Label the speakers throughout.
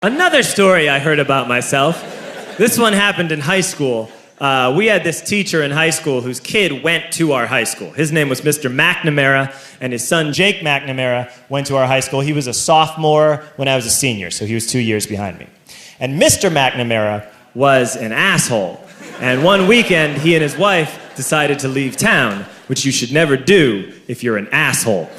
Speaker 1: Another story I heard about myself. This one happened in high school. We had this teacher in high school whose kid went to our high school. His name was Mr. McNamara, and his son Jake McNamara went to our high school. He was a sophomore when I was a senior, so he was 2 years behind me. And Mr. McNamara was an asshole. And one weekend, he and his wife decided to leave town, which you should never do if you're an asshole.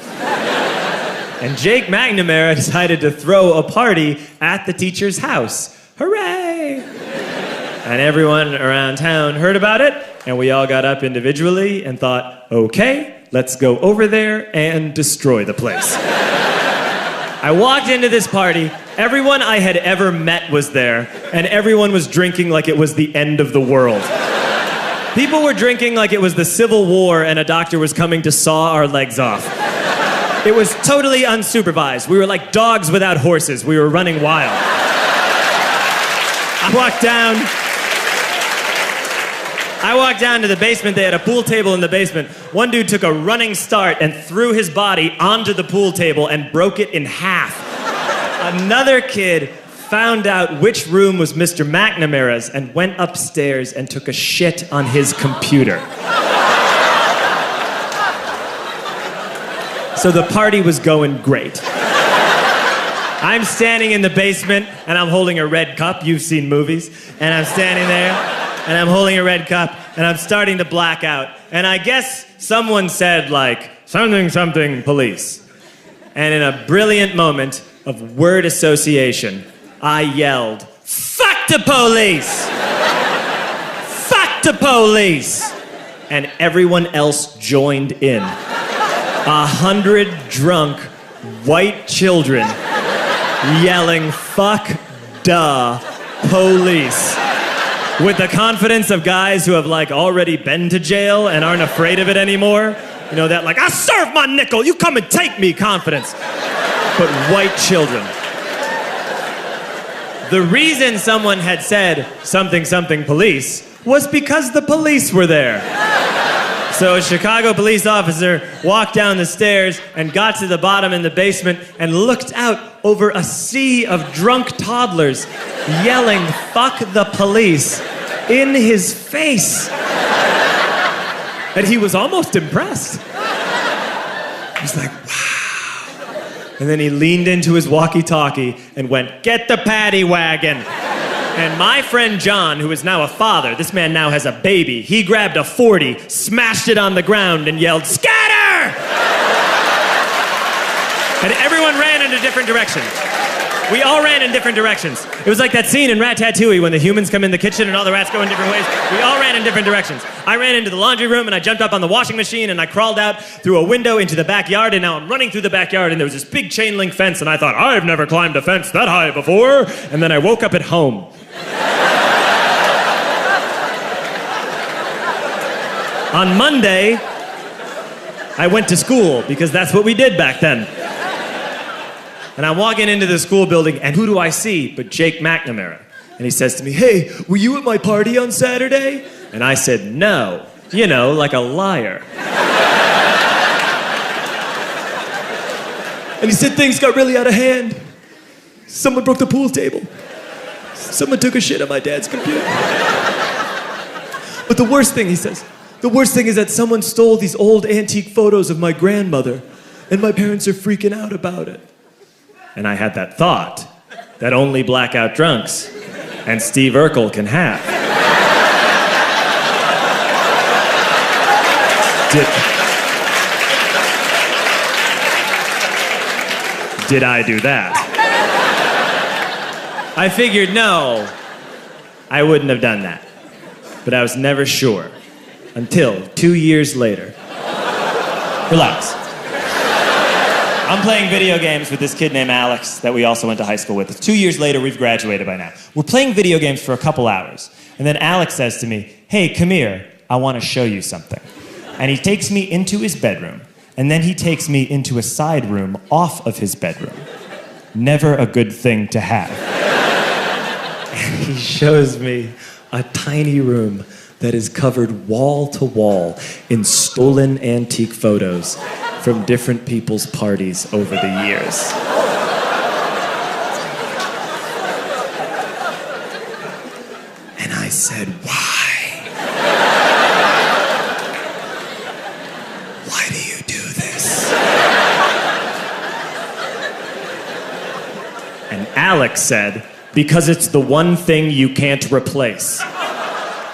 Speaker 1: And Jake McNamara decided to throw a party at the teacher's house. Hooray! And everyone around town heard about it, and we all got up individually and thought, okay, let's go over there and destroy the place. I walked into this party, everyone I had ever met was there, and everyone was drinking like it was the end of the world. People were drinking like it was the Civil War and a doctor was coming to saw our legs off. It was totally unsupervised. We were like dogs without horses. We were running wild. I walked down to the basement. They had a pool table in the basement. One dude took a running start and threw his body onto the pool table and broke it in half. Another kid found out which room was Mr. McNamara's and went upstairs and took a shit on his computer. So the party was going great. I'm standing in the basement and I'm holding a red cup. You've seen movies. And I'm standing there and I'm holding a red cup and I'm starting to black out. And I guess someone said like, something, something, police. And in a brilliant moment of word association, I yelled, fuck the police! Fuck the police! And everyone else joined in. 100 drunk white children yelling, fuck the police. With the confidence of guys who have like already been to jail and aren't afraid of it anymore. You know, that like, I serve my nickel, you come and take me confidence. But white children. The reason someone had said something, something police was because the police were there. So a Chicago police officer walked down the stairs and got to the bottom in the basement and looked out over a sea of drunk toddlers yelling, fuck the police, in his face. And he was almost impressed. He was like, wow. And then he leaned into his walkie-talkie and went, get the paddy wagon. And my friend John, who is now a father, this man now has a baby, he grabbed a 40, smashed it on the ground, and yelled, scatter! And everyone ran in a different direction. We all ran in different directions. It was like that scene in Ratatouille when the humans come in the kitchen and all the rats go in different ways. We all ran in different directions. I ran into the laundry room and I jumped up on the washing machine and I crawled out through a window into the backyard, and now I'm running through the backyard and there was this big chain link fence and I thought, I've never climbed a fence that high before. And then I woke up at home. On Monday, I went to school because that's what we did back then. And I'm walking into the school building, and who do I see but Jake McNamara? And he says to me, hey, were you at my party on Saturday? And I said, no. You know, like a liar. And he said, things got really out of hand. Someone broke the pool table. Someone took a shit on my dad's computer. But the worst thing, he says, the worst thing is that someone stole these old antique photos of my grandmother, and my parents are freaking out about it. And I had that thought that only blackout drunks and Steve Urkel can have. Did I do that? I figured, no, I wouldn't have done that. But I was never sure until 2 years later. Relax. I'm playing video games with this kid named Alex that we also went to high school with. 2 years later, we've graduated by now. We're playing video games for a couple hours. And then Alex says to me, hey, come here, I want to show you something. And he takes me into his bedroom. And then he takes me into a side room off of his bedroom. Never a good thing to have. And he shows me a tiny room that is covered wall to wall in stolen antique photos from different people's parties over the years. said, why? Why do you do this? And Alex said, because it's the one thing you can't replace.